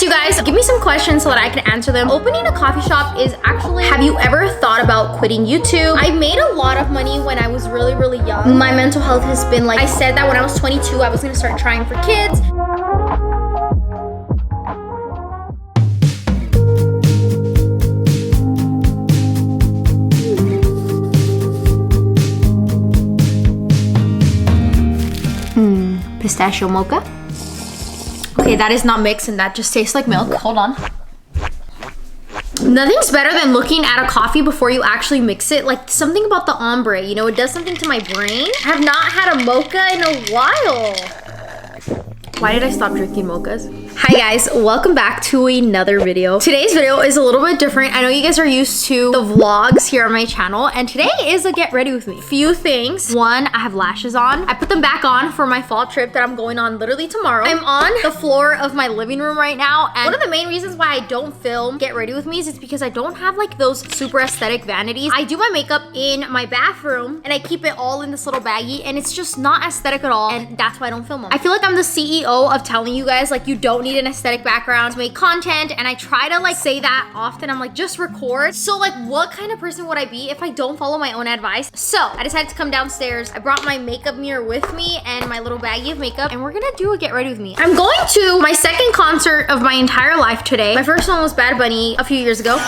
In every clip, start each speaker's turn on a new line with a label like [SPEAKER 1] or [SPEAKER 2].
[SPEAKER 1] asked you guys, give me some questions so that I can answer them. Opening a coffee shop is actually, have you ever thought about quitting YouTube? I made a lot of money when I was really young. My mental health has been like, I said that when I was 22, I was gonna start trying for kids. Pistachio mocha. Okay, that is not mixed and that just tastes like milk. Hold on. Nothing's better than looking at a coffee before you actually mix it. Like something about the ombre, you know, it does something to my brain. I have not had a mocha in a while. Why did I stop drinking mochas? Hi guys, welcome back to another video. Today's video is a little bit different. I know you guys are used to the vlogs here on my channel, and today is a get ready with me. Few things. One, I have lashes on. I put them back on for my fall trip that I'm going on literally tomorrow. I'm on the floor of my living room right now, and one of the main reasons why I don't film get ready with me is it's because I don't have like those super aesthetic vanities. I do my makeup in my bathroom and I keep it all in this little baggie, and it's just not aesthetic at all, and that's why I don't film them. I feel like I'm the CEO of telling you guys like you don't need an aesthetic background to make content, and I try to like say that often. I'm like, just record. So like, what kind of person would I be if I don't follow my own advice? So I decided to come downstairs. I brought my makeup mirror with me and my little baggie of makeup, and we're gonna do a get ready with me. I'm going to my second concert of my entire life today. My first one was Bad Bunny a few years ago.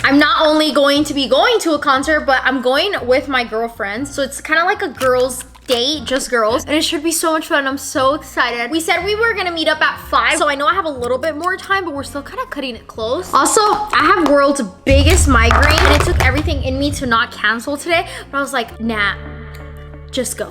[SPEAKER 1] I'm not only going to be going to a concert, but I'm going with my girlfriends. So it's kind of like a girls' date, just girls. And it should be so much fun. I'm so excited. We said we were gonna meet up at 5. So I know I have a little bit more time, but we're still kind of cutting it close. Also, I have world's biggest migraine, and it took everything in me to not cancel today. But I was like, nah, just go.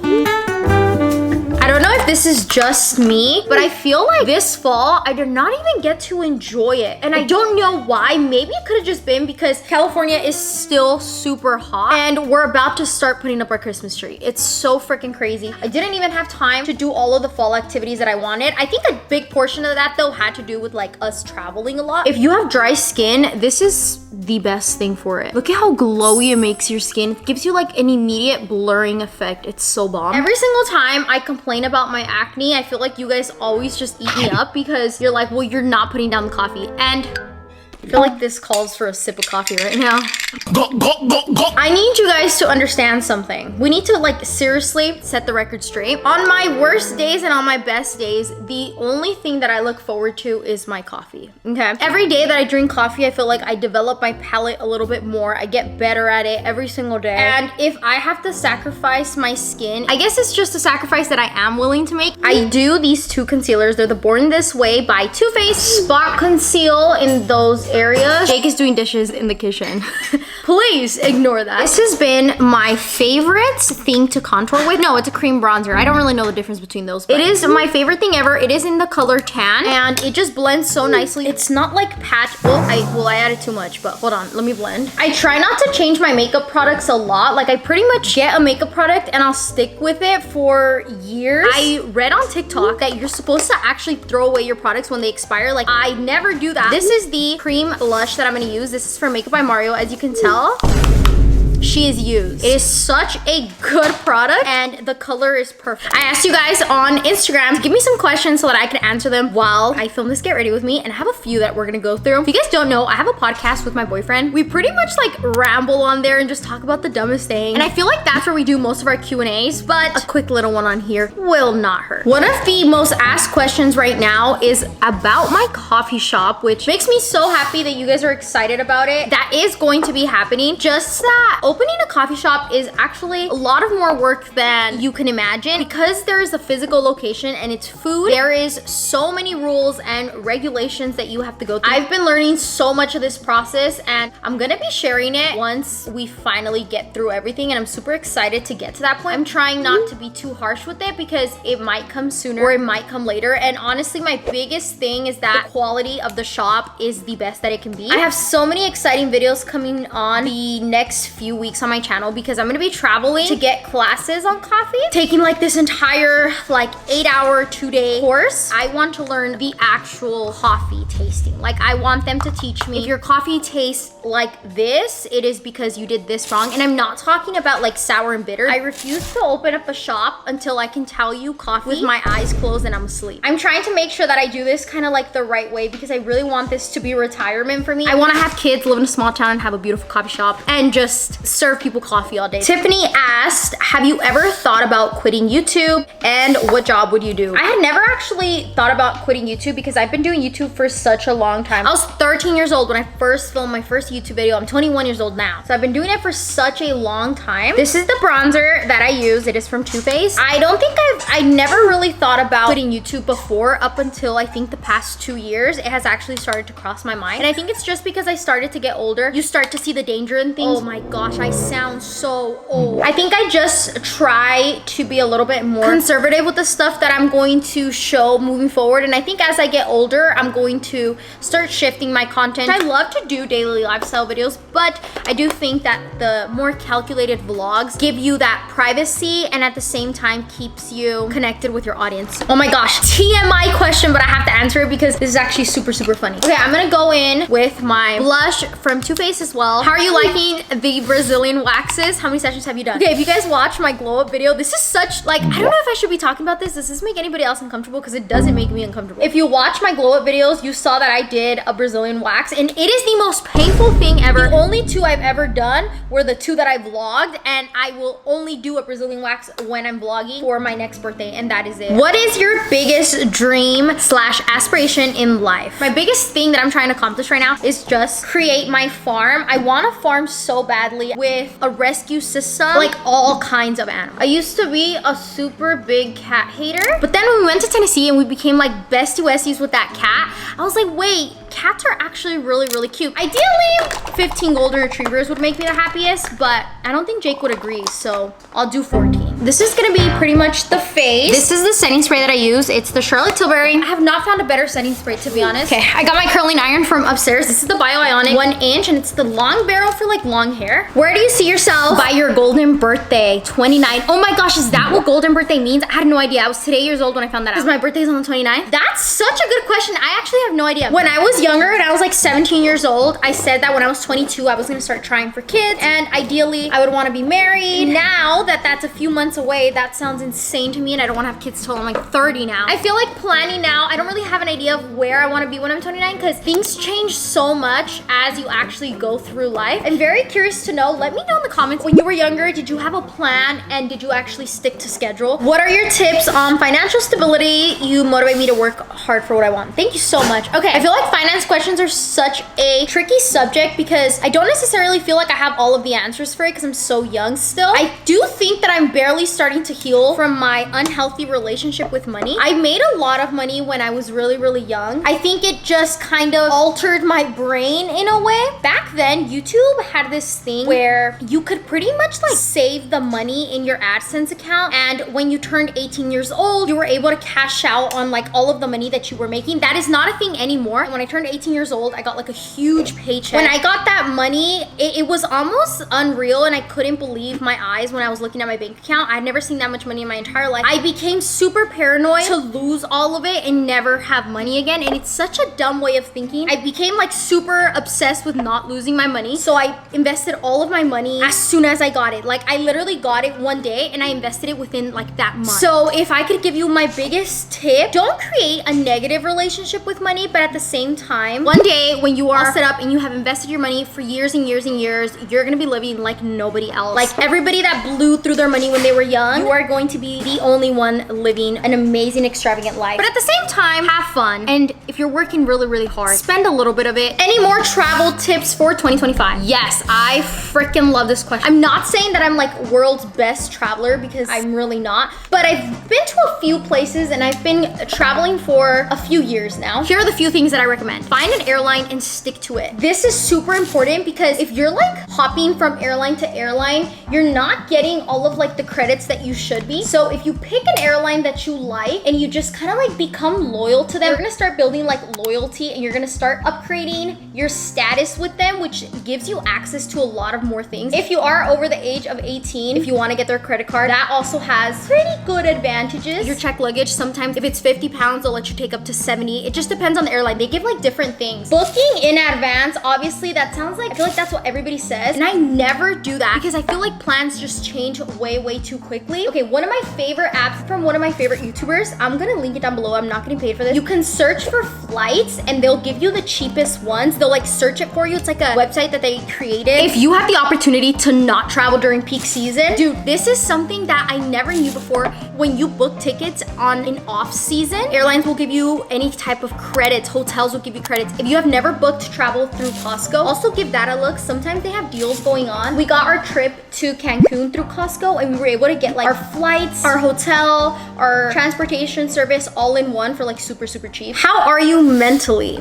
[SPEAKER 1] I don't know if this is just me, but I feel like this fall, I did not even get to enjoy it. And I don't know why. Maybe it could have just been because California is still super hot and we're about to start putting up our Christmas tree. It's so freaking crazy. I didn't even have time to do all of the fall activities that I wanted. I think a big portion of that though had to do with like us traveling a lot. If you have dry skin, this is the best thing for it. Look at how glowy it makes your skin. It gives you like an immediate blurring effect. It's so bomb. Every single time I complain about my acne, I feel like you guys always just eat me up because you're like, well, you're not putting down the coffee. And I feel like this calls for a sip of coffee right now. I need you guys to understand something. We need to like seriously set the record straight. On my worst days and on my best days, the only thing that I look forward to is my coffee, okay? Every day that I drink coffee, I feel like I develop my palate a little bit more. I get better at it every single day. And if I have to sacrifice my skin, I guess it's just a sacrifice that I am willing to make. I do these two concealers. They're the Born This Way by Too Faced Spot Conceal in those areas. Jake is doing dishes in the kitchen. Please ignore that. This has been my favorite thing to contour with. No, it's a cream bronzer. I don't really know the difference between those. It is my favorite thing ever. It is in the color tan and it just blends so nicely. It's not like patch. Oh, I added too much, but hold on, let me blend. I try not to change my makeup products a lot. Like I pretty much get a makeup product and I'll stick with it for years. I read on TikTok that you're supposed to actually throw away your products when they expire. Like I never do that. This is the cream blush that I'm gonna use. This is from Makeup by Mario. As you can tell, she is used. It is such a good product and the color is perfect. I asked you guys on Instagram to give me some questions so that I can answer them while I film this Get Ready With Me, and I have a few that we're gonna go through. If you guys don't know, I have a podcast with my boyfriend. We pretty much like ramble on there and just talk about the dumbest thing, and I feel like that's where we do most of our Q&As, but a quick little one on here will not hurt. One of the most asked questions right now is about my coffee shop, which makes me so happy that you guys are excited about it. That is going to be happening. Just that opening a coffee shop is actually a lot of more work than you can imagine. Because there is a physical location and it's food, there is so many rules and regulations that you have to go through. I've been learning so much of this process and I'm gonna be sharing it once we finally get through everything, and I'm super excited to get to that point. I'm trying not to be too harsh with it because it might come sooner or it might come later, and honestly my biggest thing is that the quality of the shop is the best that it can be. I have so many exciting videos coming on the next few weeks on my channel because I'm gonna be traveling to get classes on coffee, taking like this entire like 8-hour 2-day course. I want to learn the actual coffee tasting. Like I want them to teach me, if your coffee tastes like this, it is because you did this wrong. And I'm not talking about like sour and bitter. I refuse to open up a shop until I can tell you coffee with my eyes closed and I'm asleep. I'm trying to make sure that I do this kind of like the right way because I really want this to be retirement for me. I want to have kids, live in a small town, have a beautiful coffee shop, and just serve people coffee all day. Tiffany asked, have you ever thought about quitting YouTube and what job would you do? I had never actually thought about quitting YouTube because I've been doing YouTube for such a long time. I was 13 years old when I first filmed my first YouTube video. I'm 21 years old now. So I've been doing it for such a long time. This is the bronzer that I use. It is from Too Faced. I don't think I never really thought about quitting YouTube before, up until I think the past 2 years. It has actually started to cross my mind. And I think it's just because I started to get older. You start to see the danger in things. Oh my gosh, I sound so old. I think I just try to be a little bit more conservative with the stuff that I'm going to show moving forward. And I think as I get older, I'm going to start shifting my content. I love to do daily lifestyle videos, but I do think that the more calculated vlogs give you that privacy and at the same time keeps you connected with your audience. Oh my gosh, TMI question, but I have to answer it because this is actually super, super funny. Okay, I'm gonna go in with my blush from Too Faced as well. How are you liking the Brazilian waxes? How many sessions have you done? Okay, if you guys watch my glow up video, this is such like, I don't know if I should be talking about this. Does this make anybody else uncomfortable? Because it doesn't make me uncomfortable. If you watch my glow up videos, you saw that I did a Brazilian wax and it is the most painful thing ever. The only 2 I've ever done were the 2 that I vlogged, and I will only do a Brazilian wax when I'm vlogging for my next birthday, and that is it. What is your biggest dream / aspiration in life? My biggest thing that I'm trying to accomplish right now is just create my farm. I want a farm so badly with a rescue system, like all kinds of animals. I used to be a super big cat hater, but then when we went to Tennessee and we became like besties with that cat, I was like, wait, cats are actually really, really cute. Ideally, 15 golden retrievers would make me the happiest, but I don't think Jake would agree, so I'll do 14. This is gonna be pretty much the face. This is the setting spray that I use. It's the Charlotte Tilbury. I have not found a better setting spray, to be honest. Okay, I got my curling iron from upstairs. This is the Bio Ionic 1 inch, and it's the long barrel for like long hair. Where do you see yourself by your golden birthday? 29. Oh my gosh, is that what golden birthday means? I had no idea. I was today years old when I found that out. Because my birthday is on the 29th. That's such a good question. I actually have no idea. When I was younger and I was like 17 years old, I said that when I was 22, I was gonna start trying for kids, and ideally I would want to be married. Now that that's a few months away, that sounds insane to me, and I don't want to have kids till I'm like 30 now. I feel like planning now, I don't really have an idea of where I want to be when I'm 29 because things change so much as you actually go through life. I'm very curious to know. Let me know in the comments, when you were younger, did you have a plan and did you actually stick to schedule? What are your tips on financial stability? You motivate me to work hard for what I want. Thank you so much. Okay, I feel like finance questions are such a tricky subject because I don't necessarily feel like I have all of the answers for it because I'm so young still. I do think that I'm barely starting to heal from my unhealthy relationship with money. I made a lot of money when I was really, really young. I think it just kind of altered my brain in a way. Back then, YouTube had this thing where you could pretty much like save the money in your AdSense account, and when you turned 18 years old, you were able to cash out on like all of the money that you were making. That is not a thing anymore. When I turned 18 years old, I got like a huge paycheck. When I got that money, it was almost unreal, and I couldn't believe my eyes when I was looking at my bank account. I'd never seen that much money in my entire life. I became super paranoid to lose all of it and never have money again, and it's such a dumb way of thinking. I became like super obsessed with not losing my money, so I invested all of my money as soon as I got it. Like I literally got it one day and I invested it within like that month. So if I could give you my biggest tip, don't create a negative relationship with money, but at the same time, one day when you are all set up and you have invested your money for years and years and years, you're gonna be living like nobody else. Like everybody that blew through their money when they were young, you are going to be the only one living an amazing, extravagant life. But at the same time, have fun. And if you're working really, really hard, spend a little bit of it. Any more travel tips for 2025? Yes, I freaking love this question. I'm not saying that I'm like world's best traveler because I'm really not, but I've been to a few places and I've been traveling for a few years now. Here are the few things that I recommend. Find an airline and stick to it. This is super important because if you're like hopping from airline to airline, you're not getting all of like the credit credits that you should be. So if you pick an airline that you like and you just kind of like become loyal to them, you're gonna start building like loyalty and you're gonna start upgrading your status with them, which gives you access to a lot of more things. If you are over the age of 18, if you want to get their credit card, that also has pretty good advantages. Your checked luggage, sometimes if it's 50 pounds, they'll let you take up to 70. It just depends on the airline. They give like different things. Booking in advance, obviously that sounds like, I feel like that's what everybody says. And I never do that because I feel like plans just change way too quickly. Okay, one of my favorite apps from one of my favorite YouTubers, I'm gonna link it down below. I'm not getting paid for this. You can search for flights and they'll give you the cheapest ones. They'll like search it for you. It's like a website that they created. If you have the opportunity to not travel during peak season, dude, this is something that I never knew before. When you book tickets on an off season, airlines will give you any type of credits. Hotels will give you credits. If you have never booked travel through Costco, also give that a look. Sometimes they have deals going on. We got our trip to Cancun through Costco and we were able to get like our flights, our hotel, our transportation service all in one for like super cheap. How are you mentally?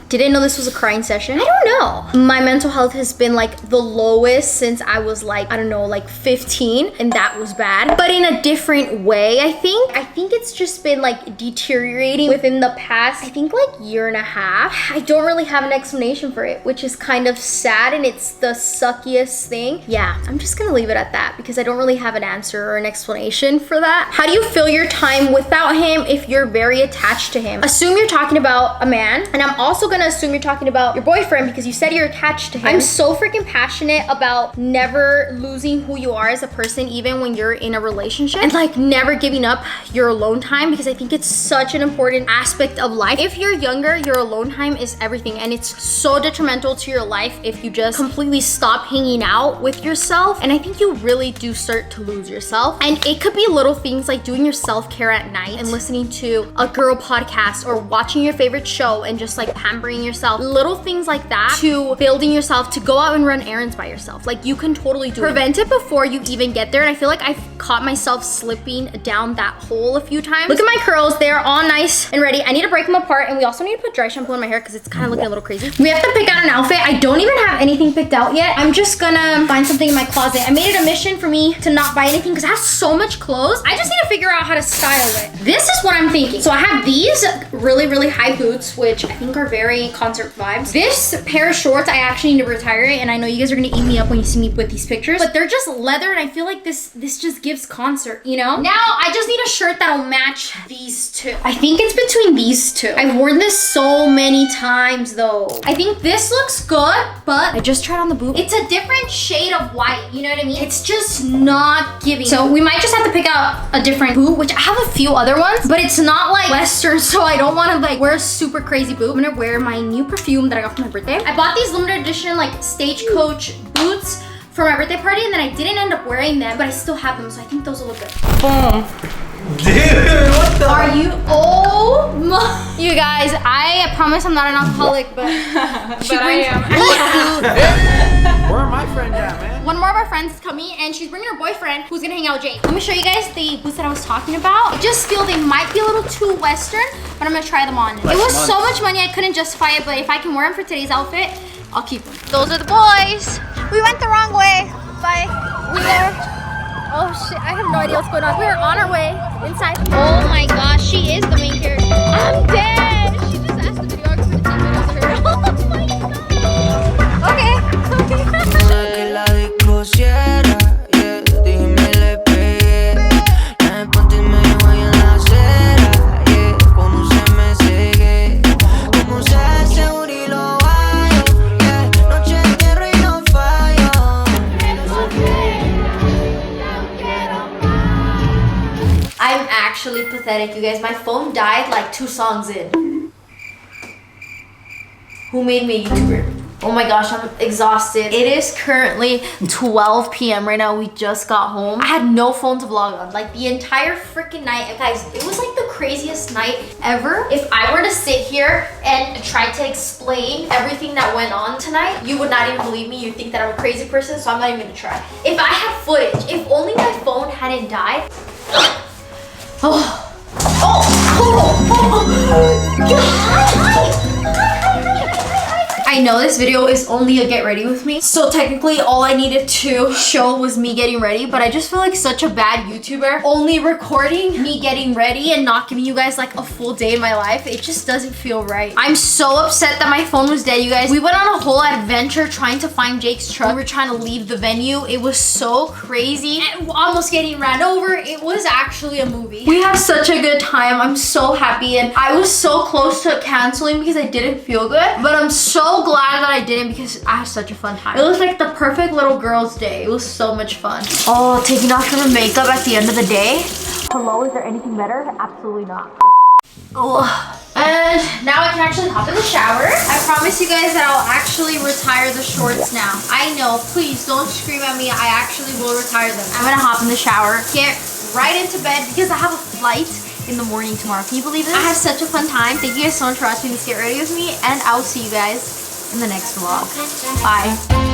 [SPEAKER 1] Didn't know this was a crying session. I don't know. My mental health has been like the lowest since I was like, I don't know, like 15, and that was bad, but in a different way. I think it's just been like deteriorating within the past, I think like year and a half. I don't really have an explanation for it, which is kind of sad, and it's the suckiest thing. Yeah, I'm just gonna leave it at that because I don't really have an answer or an explanation for that. How do you fill your time without him if you're very attached to him? Assume you're talking about a man, and I'm also gonna assume you're talking about your boyfriend because you said you're attached to him. I'm so freaking passionate about never losing who you are as a person, even when you're in a relationship, and like never giving up your alone time, because I think it's such an important aspect of life. If you're younger, your alone time is everything, and it's so detrimental to your life if you just completely stop hanging out with yourself. And I think you really do start to lose yourself. And it could be little things like doing your self-care at night and listening to a girl podcast or watching your favorite show and just like pampering yourself. Little things like that, to building yourself, to go out and run errands by yourself. Like you can totally do prevent it before you even get there. And I feel like I've caught myself slipping down that hole a few times. Look at my curls, they're all nice and ready. I need to break them apart, and we also need to put dry shampoo in my hair because it's kind of looking a little crazy. We have to pick out an outfit. I don't even have anything picked out yet. I'm just gonna find something in my closet. I made it a mission for me to not buy anything because I have so much clothes. I just need to figure out how to style it. This is what I'm thinking. So I have these really high boots, which I think are very concert vibes. This pair of shorts, I actually need to retire it, and I know you guys are gonna eat me up when you see me with these pictures, but they're just leather, and I feel like this just gives concert, you know? Now I just need a shirt that'll match these two. I think it's between these two. I've worn this so many times though. I think this looks good, but I just tried on the boot. It's a different shade of white, you know what I mean? It's just not giving. So we might just have to pick out a different boot, which I have a few other ones, but it's not like Western, so I don't want to like wear a super crazy boot. I'm gonna wear my new perfume that I got for my birthday. I bought these limited edition like Stagecoach boots for my birthday party, and then I didn't end up wearing them, but I still have them, so I think those will look good. Boom.
[SPEAKER 2] Dude, what the?
[SPEAKER 1] Are you? Oh my! You guys, I promise I'm not an alcoholic, but
[SPEAKER 3] I am.
[SPEAKER 2] Where are my friends at, man?
[SPEAKER 1] One more of our friends is coming, and she's bringing her boyfriend, who's gonna hang out with Jake. Let me show you guys the boots that I was talking about. I just feel they might be a little too Western, but I'm gonna try them on. It was so much money, I couldn't justify it, but if I can wear them for today's outfit, I'll keep them. Those are the boys. We went the wrong way. Bye. We are. Oh shit, I have no idea what's going on. We're on our way inside. Oh my gosh, she is the main character. I'm dead. She just asked the videographer to take videos of her. Oh my god. I'm actually pathetic, you guys. My phone died like 2 songs in. Who made me a YouTuber? Oh my gosh, I'm exhausted. It is currently 12 p.m. right now. We just got home. I had no phone to vlog on. Like the entire freaking night. Guys, it was like the craziest night ever. If I were to sit here and try to explain everything that went on tonight, you would not even believe me. You'd think that I'm a crazy person, so I'm not even gonna try. If I had footage, if only my phone hadn't died. I know this video is only a get ready with me, so technically all I needed to show was me getting ready, but I just feel like such a bad YouTuber only recording me getting ready and not giving you guys like a full day in my life. It just doesn't feel right. I'm so upset that my phone was dead, you guys. We went on a whole adventure trying to find Jake's truck. We were trying to leave the venue. It was so crazy and almost getting ran over. It was actually a movie. We had such a good time. I'm so happy, and I was so close to canceling because I didn't feel good, but I'm so glad that I didn't because I had such a fun time. It was like the perfect little girl's day. It was so much fun. Oh, taking off your makeup at the end of the day. Hello, is there anything better? Absolutely not. Oh. And now I can actually hop in the shower. I promise you guys that I'll actually retire the shorts now. I know, please don't scream at me. I actually will retire them. I'm gonna hop in the shower, get right into bed because I have a flight in the morning tomorrow. Can you believe this? I had such a fun time. Thank you guys so much for watching this Get Ready With Me, and I will see you guys in the next vlog. Bye.